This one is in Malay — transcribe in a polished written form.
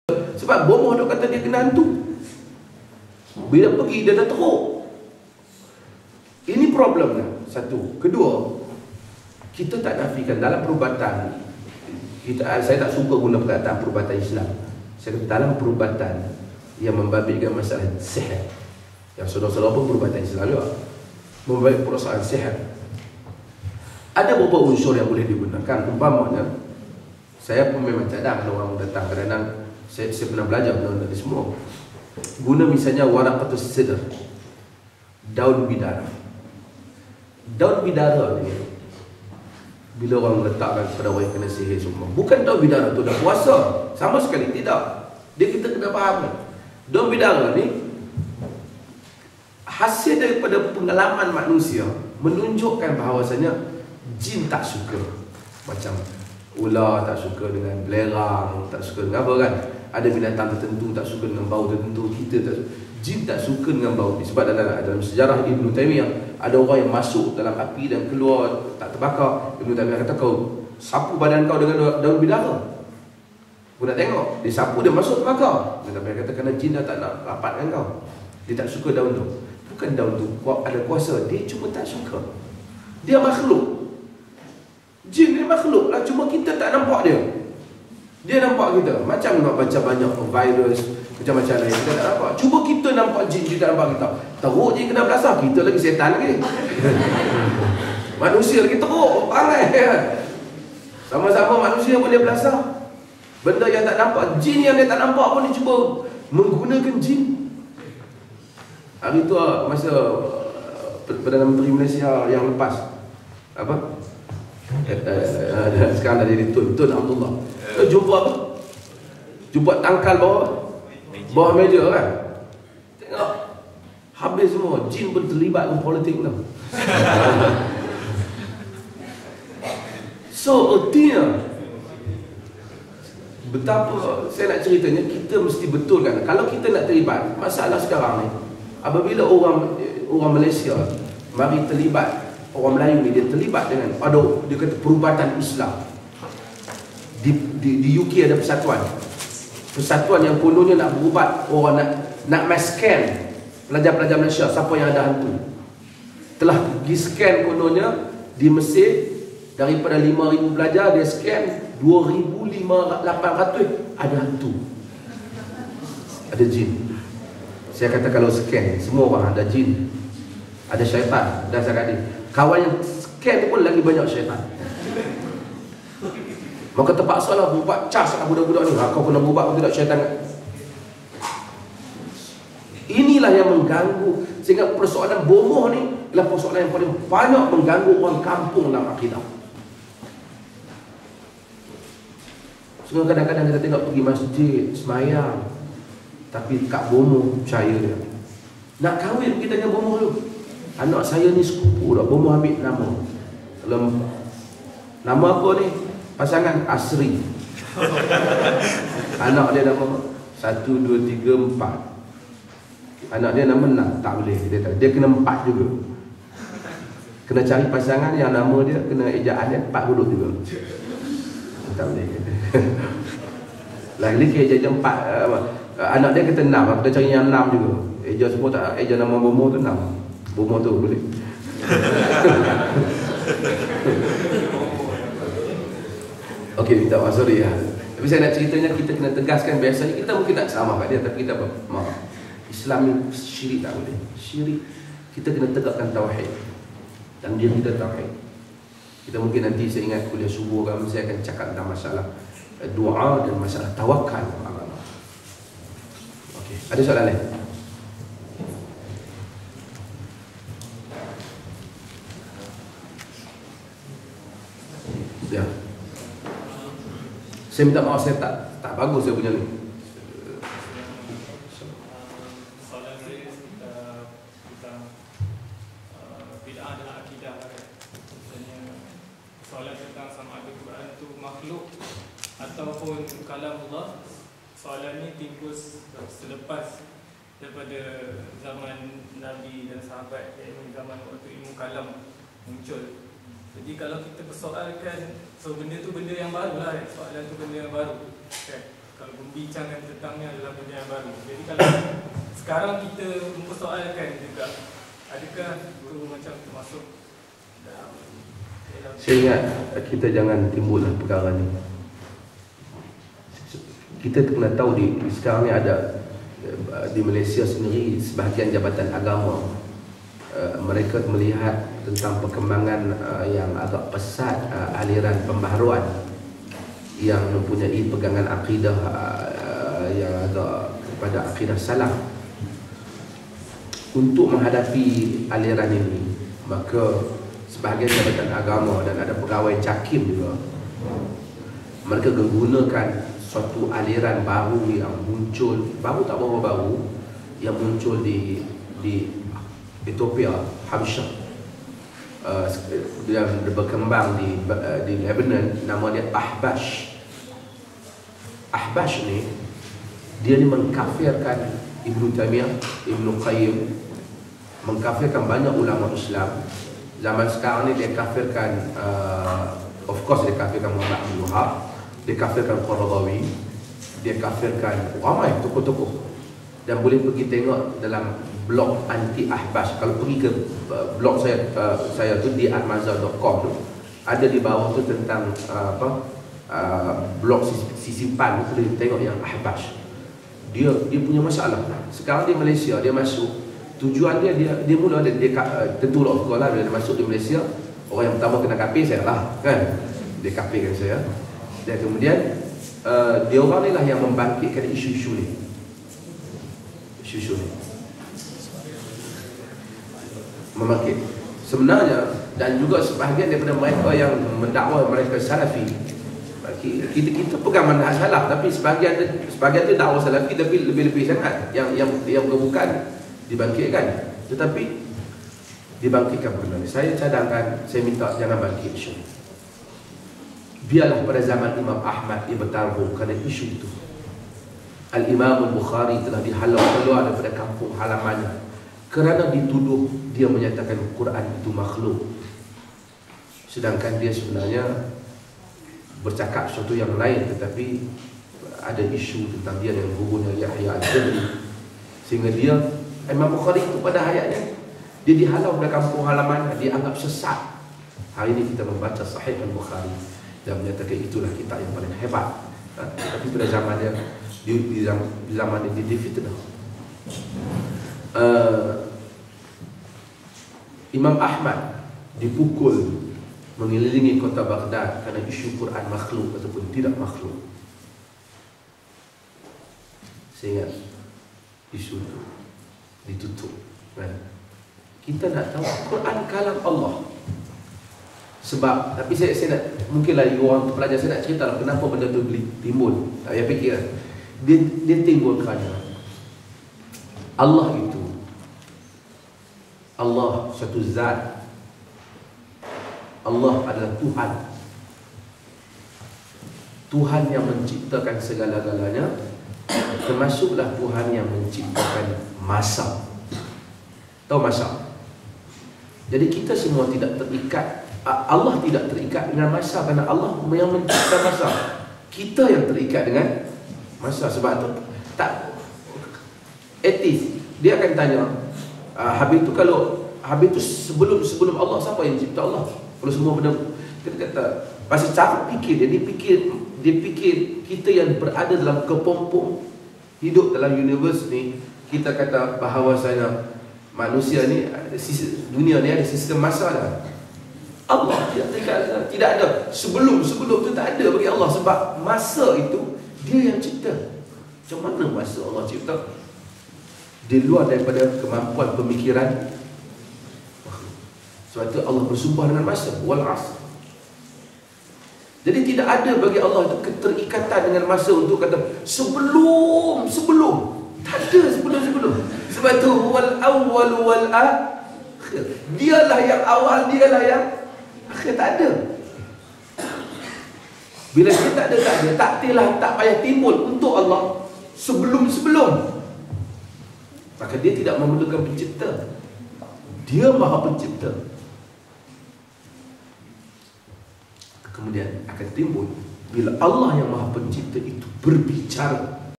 Sebab bomoh dok kata dia kena hantu. Bila pergi dia dah teruk. Ini problemnya. Satu. Kedua, kita tak nafikan dalam perubatan. Saya tak suka guna perkataan perubatan Islam. Saya kata dalam perubatan yang membabitkan masalah sihir. Yang saudara-saudara pun perubatan Islam juga. Membabit perasaan sihir. Ada beberapa unsur yang boleh digunakan. Umpamanya, saya pun memang cadang kalau orang datang. Kadang-kadang saya pernah belajar benda-benda ni semua. Guna misalnya waraqatus sidr, daun bidara. Daun bidara ni bila orang letakkan kepada orang yang kena sihir semua, bukan daun bidara tu dah puasa, sama sekali tidak. Dia kita kena faham. Daun bidara ni hasil daripada pengalaman manusia menunjukkan bahawasanya jin tak suka. Macam ular tak suka dengan belerang, tak suka dengan apa kan. Ada binatang tertentu tak suka dengan bau tertentu. Kita tak, jin tak suka dengan bau. Sebab dalam sejarah Ibn Taymiyah, ada orang yang masuk dalam api dan keluar tak terbakar. Ibn Taymiyah kata, kau sapu badan kau dengan daun bidara. Kau nak tengok, dia sapu, dia masuk terbakar. Ibn Taymiyah kata, kerana jin dah tak nak rapat dengan kau. Dia tak suka daun tu. Bukan daun tu ada kuasa, dia cuma tak suka. Dia makhluk. Jin ni makhluk lah, cuma kita tak nampak dia. Dia nampak kita. Macam nak baca banyak virus, macam-macam lain, kita tak nampak. Cuba kita nampak jin, kita nampak kita. Teruk jin kena belasah, kita lagi setan lagi. Manusia lagi teruk, perangai. Sama-sama manusia boleh belasah. Benda yang tak nampak, jin yang dia tak nampak pun dia cuba menggunakan jin. Hari tu masa Perdana Menteri Malaysia yang lepas, apa? Sekarang dah jadi Tun Abdullah. Jumpa apa? Jumpa tangkal bawah meja kan. Tengok habis semua. Jin pun terlibat dengan politik tu. So artinya betapa saya nak ceritanya, kita mesti betulkan. Kalau kita nak terlibat, masalah sekarang ni, apabila orang Malaysia mari terlibat, orang Melayu ni dia terlibat dengan dia kata perubatan Islam. Di UK ada persatuan yang kononnya nak berubat orang, nak mass scan pelajar-pelajar Malaysia siapa yang ada hantu. Telah pergi scan kononnya di Mesir, daripada 5,000 pelajar dia scan 2,800 ada hantu, ada jin. Saya kata kalau scan semua orang ada jin, ada syaitan. Dan saya kata kawan yang scan pun lagi banyak syaitan. Maka terpaksa lah berubat cas lah budak-budak ni. Kau kena berubat, kau tidak syaitan. Inilah yang mengganggu. Sehingga persoalan bomoh ni adalah persoalan yang paling banyak mengganggu orang kampung dalam akidah. Sehingga kadang-kadang kita tengok pergi masjid, semayang, tapi kat bomoh percaya dia. Nak kahwin kita dengan bomoh tu. Anak saya ni sepupu dah, bomoh ambil nama. Nama apa ni? Pasangan Asri. Anak dia nama 1, 2, 3, 4. Anak dia nama Nak. Tak boleh, dia kena 4 juga. Kena cari pasangan yang nama dia kena ejaan dia 4 huruf juga. Tak boleh. Lagi ke eja 4. Anak dia kata 6, aku dah cari yang 6 juga. Eja semua tak, eja nama bomoh tu 6. Bomoh tu boleh. Okey, minta maaf, sorry ya. Tapi saya nak ceritanya, kita kena tegaskan. Biasanya kita mungkin nak sama kat dia, tapi kita maaf. Islam ni syirik tak boleh. Syirik, kita kena tegakkan tauhid. Dan dia kita tauhid. Kita mungkin nanti saya ingat kuliah subuh kan, saya akan cakap tentang masalah doa dan masalah tawakal. Okey, ada soalan lain? Ya. Saya minta maaf, saya tak bagus saya punya ni. Soalan saya tentang bid'ah dalam akidah. Misalnya soalan tentang sama ada Quran itu makhluk ataupun kalam Allah. Soalan ini timbul selepas daripada zaman Nabi dan sahabat, iaitu zaman waktu ilmu kalam muncul. Jadi kalau kita persoalkan, so benda tu benda yang baru lah, soalan tu benda yang baru kan? kalau membincangkan tentangnya adalah benda yang baru. Jadi kalau sekarang kita mempersoalkan juga, adakah itu macam termasuk dalam saya ingat kita jangan timbullah perkara ni. Kita kena tahu sekarang ni ada di Malaysia sendiri sebahagian jabatan agama mereka melihat tentang perkembangan yang agak pesat aliran pembaharuan yang mempunyai pegangan akidah yang agak kepada akidah salaf. Untuk menghadapi aliran ini, maka sebahagian jabatan agama dan ada pegawai JAKIM juga, mereka menggunakan suatu aliran baru yang muncul, baru tak berapa baru, yang muncul di Ethiopia, Habsyah, yang berkembang di Lebanon, nama dia Ahbash. Ahbash ni, dia ni mengkafirkan Ibnu Taimiyah, Ibnu Qayyim, mengkafirkan banyak ulama Islam. Zaman sekarang ni dia kafirkan, of course dia kafirkan Muhammad bin Wahab, dia kafirkan Qaradawi, dia kafirkan ramai tokoh-tokoh. Dan boleh pergi tengok dalam blog anti Ahbash. Kalau pergi ke blog saya tu di atmazhar.com tu, ada di bawah tu tentang blog sisipan tu, boleh tengok yang Ahbash. Dia punya masalah. Sekarang di Malaysia dia masuk, tujuan dia mula dia tentu lah sekolah dia masuk di Malaysia, orang yang pertama kena kafir saya lah, kan? Dia kafirkan saya. Dan kemudian dia orang ni lah yang membangkitkan isu-isu ni. Membangkit. Sebenarnya, dan juga sebahagian daripada mereka yang mendakwa mereka salafi, kita pegang manhaj salaf, tapi sebahagian tu dakwah salafi, tapi lebih-lebih sangat yang bukan dibangkitkan, tetapi dibangkitkan benda ni. Saya cadangkan, saya minta jangan bangkit isu. Biarlah pada zaman Imam Ahmad ia bertarung kerana isu itu. Al-Imam Al-Bukhari telah dihalau keluar daripada kampung halamannya kerana dituduh dia menyatakan Quran itu makhluk, sedangkan dia sebenarnya bercakap sesuatu yang lain, tetapi ada isu tentang dia dengan gurunya Yahya Al-Jabri, sehingga dia Imam Bukhari itu pada hayatnya dia dihalau dari kampung halaman, dia anggap sesat. Hari ini kita membaca Sahih Al-Bukhari dan menyatakan itulah kitab yang paling hebat. Tapi pada zaman dia di zaman dia difitnah. Imam Ahmad dipukul mengelilingi kota Baghdad kerana isu Quran makhluk ataupun tidak makhluk. Saya ingat isu itu ditutup, kan? Kita nak tahu Quran kalam Allah. Sebab, tapi saya nak, mungkinlah orang pelajar saya nak cerita lah kenapa benda tu timbul. Saya fikir dia timbul kerana Allah itu, Allah satu zat, Allah adalah Tuhan, Tuhan yang menciptakan segala-galanya, termasuklah Tuhan yang menciptakan masa. Tahu masa? Jadi kita semua tidak terikat, Allah tidak terikat dengan masa kerana Allah yang mencipta masa. Kita yang terikat dengan masa. Sebab tu tak etis. Dia akan tanya, habis tu kalau habis tu sebelum Allah, siapa yang cipta Allah? Kalau semua benda kita kata pasal cara fikir dia fikir kita yang berada dalam kepompong hidup dalam universe ni, kita kata bahawasanya manusia ni, dunia ni ada sistem masa dah. Allah tidak ada. Sebelum tu tak ada bagi Allah, sebab masa itu dia yang cipta. Macam mana masa Allah cipta? Di luar daripada kemampuan pemikiran. Sebab itu Allah bersumpah dengan masa, wal asr. Jadi tidak ada bagi Allah itu keterikatan dengan masa untuk kata sebelum. Tak ada sebelum. Sebab itu wal awwal wal akhir. Dialah yang awal, dialah yang akhir. Tak ada. Bila dia tak ada, tak payah timbul untuk Allah sebelum. Maka dia tidak memerlukan pencipta. Dia Maha Pencipta. Kemudian akan timbul Bila Allah yang Maha Pencipta itu berbicara,